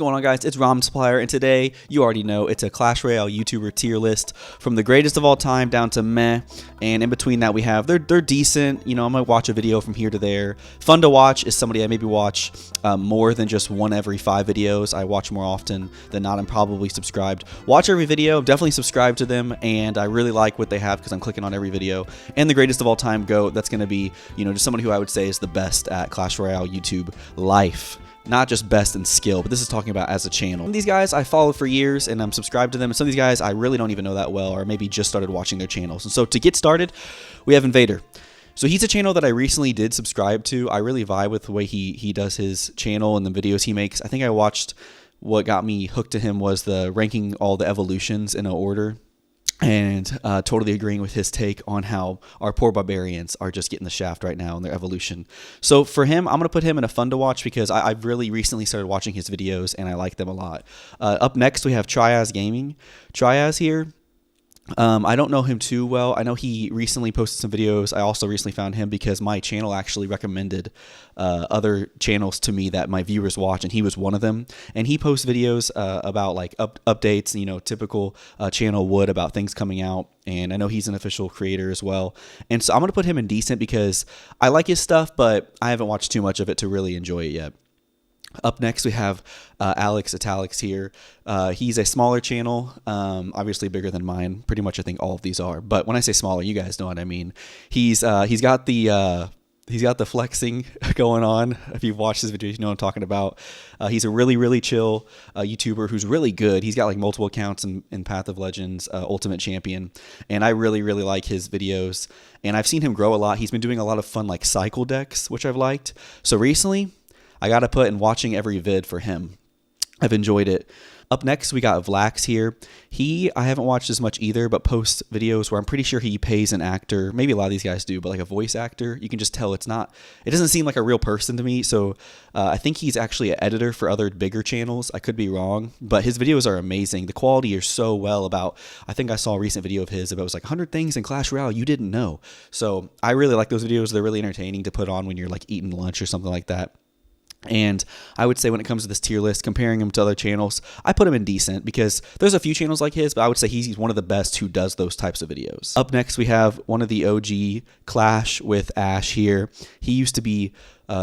going on, guys? It's Ramen Supplier, and today, you already know, it's a Clash Royale YouTuber tier list from the greatest of all time down to meh, and in between that we have, they're decent, you know, I'm going to watch a video from here to there. Fun to watch is somebody I maybe watch more than just one every 5 videos. I watch more often than not. I'm probably subscribed. Watch every video, definitely subscribe to them, and I really like what they have because I'm clicking on every video. And the greatest of all time GOAT, that's going to be, you know, just somebody who I would say is the best at Clash Royale YouTube life. Not just best in skill, but this is talking about as a channel. Some of these guys I follow for years and I'm subscribed to them, and some of these guys I really don't even know that well, or maybe just started watching their channels. And so to get started, we have Invader. So he's a channel that I recently did subscribe to. I really vibe with the way he does his channel and the videos he makes. I think I watched, what got me hooked to him was the ranking all the evolutions in an order. And totally agreeing with his take on how our poor barbarians are just getting the shaft right now in their evolution. So for him, I'm going to put him in a fun to watch because I've really recently started watching his videos and I like them a lot. Up next, we have Triaz Gaming. Triaz here. I don't know him too well. I know he recently posted some videos. I also recently found him because my channel actually recommended other channels to me that my viewers watch, and he was one of them. And he posts videos about like updates, you know, typical channel would, about things coming out. And I know he's an official creator as well. And so I'm going to put him in decent because I like his stuff, but I haven't watched too much of it to really enjoy it yet. Up next, we have italics here. He's a smaller channel, obviously bigger than mine. Pretty much, I think all of these are. But when I say smaller, you guys know what I mean. He's got the flexing going on. If you've watched his videos, you know what I'm talking about. He's a really chill YouTuber who's really good. He's got like multiple accounts in Path of Legends, Ultimate Champion, and I really like his videos. And I've seen him grow a lot. He's been doing a lot of fun like cycle decks, which I've liked. So recently, I got to put in watching every vid for him. I've enjoyed it. Up next, we got Vlax here. I haven't watched as much either, but posts videos where I'm pretty sure he pays an actor. Maybe a lot of these guys do, but like a voice actor. You can just tell it doesn't seem like a real person to me. So I think he's actually an editor for other bigger channels. I could be wrong, but his videos are amazing. The quality is so well about, I think I saw a recent video of his about, it was like 100 things in Clash Royale you didn't know. So I really like those videos. They're really entertaining to put on when you're like eating lunch or something like that. And I would say when it comes to this tier list, comparing him to other channels, I put him in decent because there's a few channels like his, but I would say he's one of the best who does those types of videos. Up next, we have one of the OG Clash with Ash here. He used to be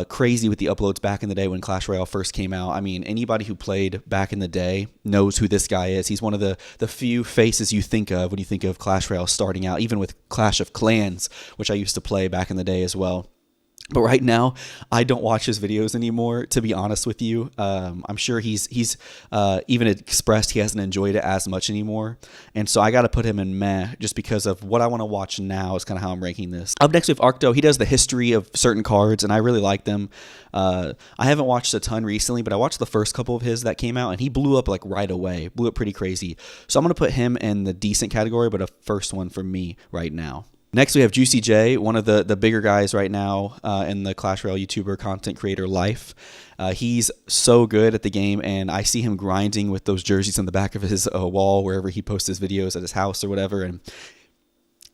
crazy with the uploads back in the day when Clash Royale first came out. I mean, anybody who played back in the day knows who this guy is. He's one of the few faces you think of when you think of Clash Royale starting out, even with Clash of Clans, which I used to play back in the day as well. But right now, I don't watch his videos anymore, to be honest with you. I'm sure he's even expressed he hasn't enjoyed it as much anymore. And so I got to put him in meh just because of what I want to watch now is kind of how I'm ranking this. Up next, we have Arcto. He does the history of certain cards, and I really like them. I haven't watched a ton recently, but I watched the first couple of his that came out, and he blew up like right away. Blew up pretty crazy. So I'm going to put him in the decent category, but a first one for me right now. Next, we have Juicy J, one of the bigger guys right now in the Clash Royale YouTuber content creator life. He's so good at the game, and I see him grinding with those jerseys on the back of his wall wherever he posts his videos at his house or whatever. And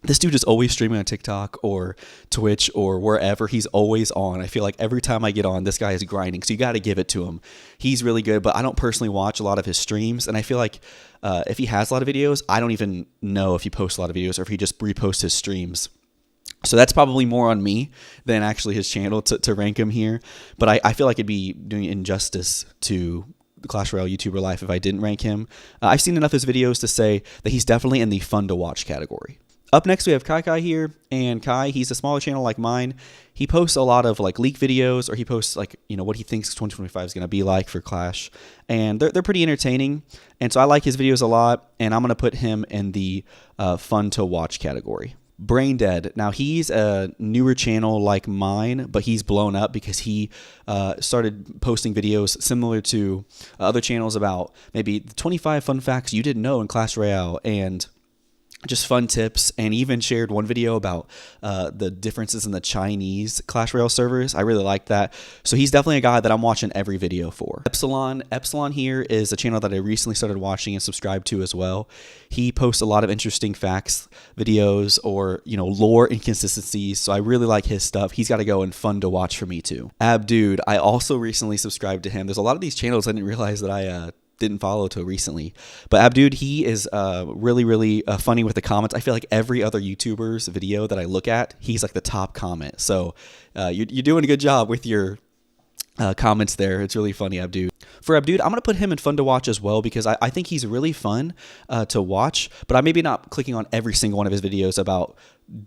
this dude is always streaming on TikTok or Twitch or wherever. He's always on. I feel like every time I get on, this guy is grinding. So you got to give it to him. He's really good, but I don't personally watch a lot of his streams. And I feel like if he has a lot of videos, I don't even know if he posts a lot of videos or if he just reposts his streams. So that's probably more on me than actually his channel to rank him here. But I feel like it'd be doing injustice to the Clash Royale YouTuber life if I didn't rank him. I've seen enough of his videos to say that he's definitely in the fun to watch category. Up next, we have Kai here, and Kai, he's a smaller channel like mine. He posts a lot of like leak videos, or he posts like, you know, what he thinks 2025 is going to be like for Clash, and they're pretty entertaining, and so I like his videos a lot, and I'm going to put him in the fun to watch category. Brain Dead. Now, he's a newer channel like mine, but he's blown up because he started posting videos similar to other channels about maybe 25 fun facts you didn't know in Clash Royale, and just fun tips, and even shared one video about the differences in the Chinese Clash Royale servers. I really like that. So he's definitely a guy that I'm watching every video for. Epsilon here is a channel that I recently started watching and subscribed to as well. He posts a lot of interesting facts videos, or lore inconsistencies, so I really like his stuff. He's got to go and fun to watch for me too. Dude, I also recently subscribed to him. There's a lot of these channels I didn't realize that I didn't follow till recently, but Dude, he is really funny with the comments. I feel like every other YouTuber's video that I look at, he's like the top comment. So you're doing a good job with your comments there. It's really funny, Dude. For Dude, I'm gonna put him in fun to watch as well, because I think he's really fun to watch, but I maybe not clicking on every single one of his videos about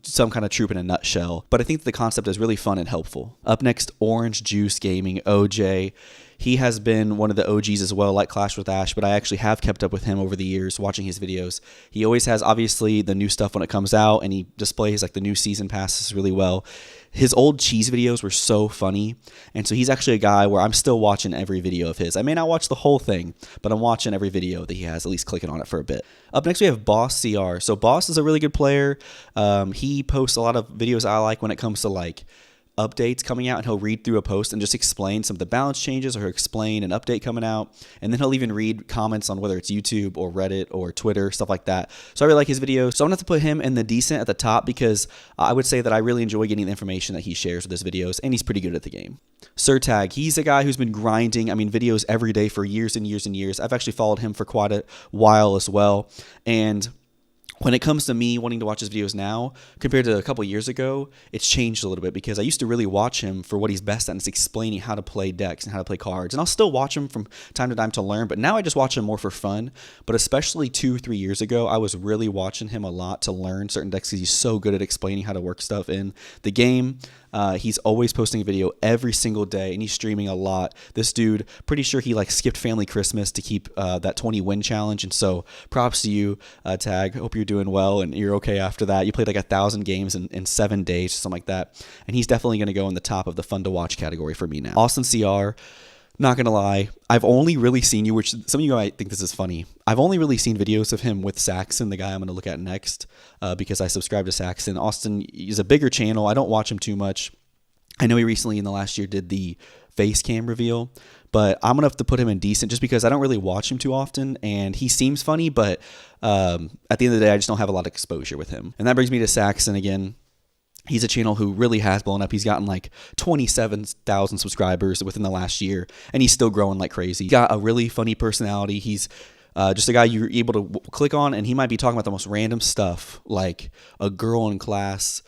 some kind of troop in a nutshell, but I think the concept is really fun and helpful. Up next, Orange Juice Gaming, OJ. He has been one of the OGs as well, like Clash with Ash, but I actually have kept up with him over the years, watching his videos. He always has, obviously, the new stuff when it comes out, and he displays like the new season passes really well. His old cheese videos were so funny, and so he's actually a guy where I'm still watching every video of his. I may not watch the whole thing, but I'm watching every video that he has, at least clicking on it for a bit. Up next, we have Boss CR. So Boss is a really good player. He posts a lot of videos I like when it comes to like updates coming out, and he'll read through a post and just explain some of the balance changes, or he'll explain an update coming out, and then he'll even read comments on whether it's YouTube or Reddit or Twitter, stuff like that. So I really like his videos. So I'm gonna have to put him in the decent at the top, because I would say that I really enjoy getting the information that he shares with his videos, and he's pretty good at the game. SirTag, he's a guy who's been grinding, videos every day for years and years and years. I've actually followed him for quite a while as well, and when it comes to me wanting to watch his videos now, compared to a couple years ago, it's changed a little bit, because I used to really watch him for what he's best at, and it's explaining how to play decks and how to play cards. And I'll still watch him from time to time to learn, but now I just watch him more for fun. But especially 2-3 years ago, I was really watching him a lot to learn certain decks, because he's so good at explaining how to work stuff in the game. He's always posting a video every single day, and he's streaming a lot. This dude, pretty sure he like skipped family Christmas to keep that 20 win challenge, and so props to you, Tag. Hope you're doing well and you're okay after that. You played like 1,000 games in 7 days, something like that, and he's definitely going to go in the top of the fun to watch category for me now. Austin CR. Not gonna lie, I've only really seen you, which some of you might think this is funny. I've only really seen videos of him with Saxon, the guy I'm gonna look at next, because I subscribe to Saxon. Austin is a bigger channel. I don't watch him too much. I know he recently in the last year did the face cam reveal, but I'm gonna have to put him in decent, just because I don't really watch him too often, and he seems funny, but at the end of the day, I just don't have a lot of exposure with him. And that brings me to Saxon again. He's a channel who really has blown up. He's gotten like 27,000 subscribers within the last year, and he's still growing like crazy. He's got a really funny personality. He's just a guy you're able to click on, and he might be talking about the most random stuff, like a girl in class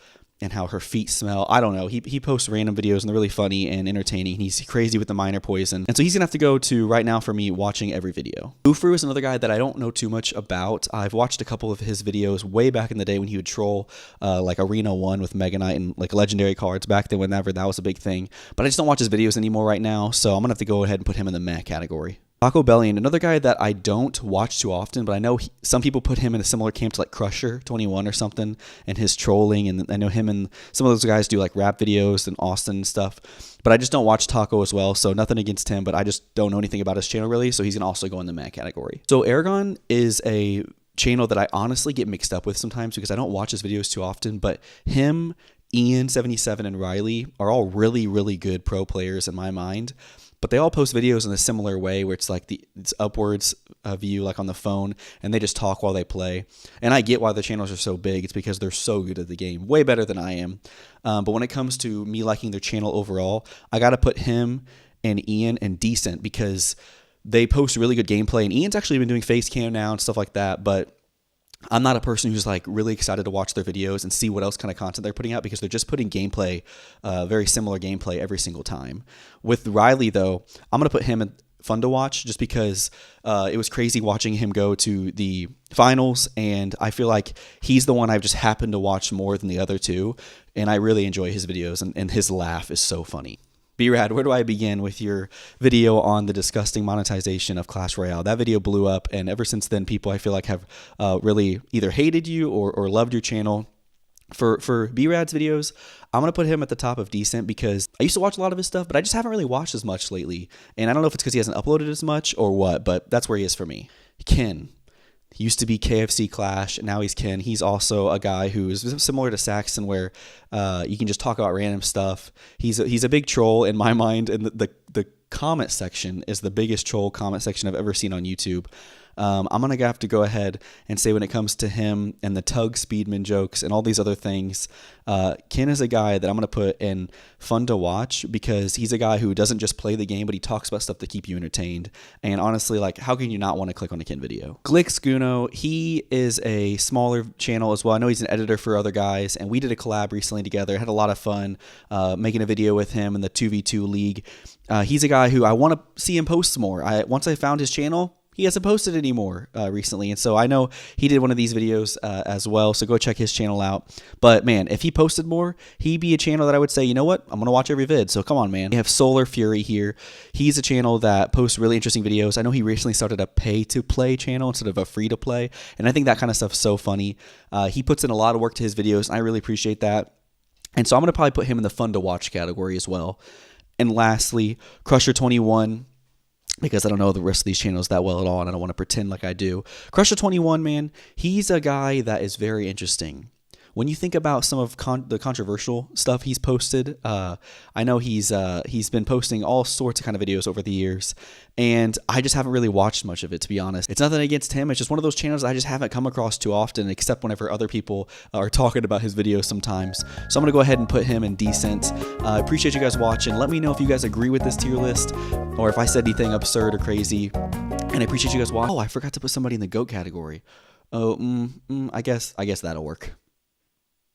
and how her feet smell. I don't know. He posts random videos, and they're really funny and entertaining. He's crazy with the minor poison. And so he's going to have to go to, right now for me, watching every video. Ufru is another guy that I don't know too much about. I've watched a couple of his videos way back in the day when he would troll like Arena 1 with Mega Knight and like legendary cards back then, whenever that was a big thing. But I just don't watch his videos anymore right now, so I'm going to have to go ahead and put him in the meh category. Taco Bellion, another guy that I don't watch too often, but I know some people put him in a similar camp to like Crusher21 or something, and his trolling, and I know him and some of those guys do like rap videos and Austin and stuff, but I just don't watch Taco as well, so nothing against him, but I just don't know anything about his channel really, so he's going to also go in the meh category. So Aragon is a channel that I honestly get mixed up with sometimes, because I don't watch his videos too often, but him, Ian77, and Riley are all really, really good pro players in my mind. But they all post videos in a similar way, where it's like it's upwards view, like on the phone, and they just talk while they play. And I get why the channels are so big. It's because they're so good at the game, way better than I am. But when it comes to me liking their channel overall, I got to put him and Ian in decent, because they post really good gameplay. And Ian's actually been doing face cam now and stuff like that, but I'm not a person who's like really excited to watch their videos and see what else kind of content they're putting out, because they're just putting gameplay, very similar gameplay every single time. With Riley though, I'm going to put him in fun to watch, just because it was crazy watching him go to the finals, and I feel like he's the one I've just happened to watch more than the other two, and I really enjoy his videos, and his laugh is so funny. B-Rad, where do I begin with your video on the disgusting monetization of Clash Royale? That video blew up, and ever since then, people I feel like have really either hated you or loved your channel. For B-Rad's videos, I'm going to put him at the top of decent, because I used to watch a lot of his stuff, but I just haven't really watched as much lately. And I don't know if it's because he hasn't uploaded as much or what, but that's where he is for me. Ken. He used to be KFC Clash, and now he's Ken. He's also a guy who is similar to Saxon, where you can just talk about random stuff. He's a big troll in my mind, and the comment section is the biggest troll comment section I've ever seen on YouTube. I'm going to have to go ahead and say when it comes to him and the Tug Speedman jokes and all these other things, Ken is a guy that I'm going to put in fun to watch because he's a guy who doesn't just play the game, but he talks about stuff to keep you entertained. And honestly, like, how can you not want to click on a Ken video? Glixguno, he is a smaller channel as well. I know he's an editor for other guys, and we did a collab recently together. Had a lot of fun making a video with him in the 2v2 league. He's a guy who I want to see him post more. Once I found his channel, he hasn't posted anymore recently, and so I know he did one of these videos as well, so go check his channel out. But man, if he posted more, he'd be a channel that I would say, you know what, I'm gonna watch every vid. So come on, man. We have Solar Fury here. He's a channel that posts really interesting videos. I know he recently started a pay-to-play channel instead of a free-to-play, and I think that kind of stuff is so funny. He puts in a lot of work to his videos, and I really appreciate that. And so I'm gonna probably put him in the fun to watch category as well. And lastly, Crusher21, because I don't know the rest of these channels that well at all, and I don't want to pretend like I do. Crusher21, man, he's a guy that is very interesting. When you think about some of the controversial stuff he's posted, I know he's been posting all sorts of kind of videos over the years, and I just haven't really watched much of it, to be honest. It's nothing against him. It's just one of those channels I just haven't come across too often, except whenever other people are talking about his videos sometimes. So I'm going to go ahead and put him in decent. I appreciate you guys watching. Let me know if you guys agree with this tier list, or if I said anything absurd or crazy. And I appreciate you guys watching. Oh, I forgot to put somebody in the GOAT category. Oh, I guess that'll work.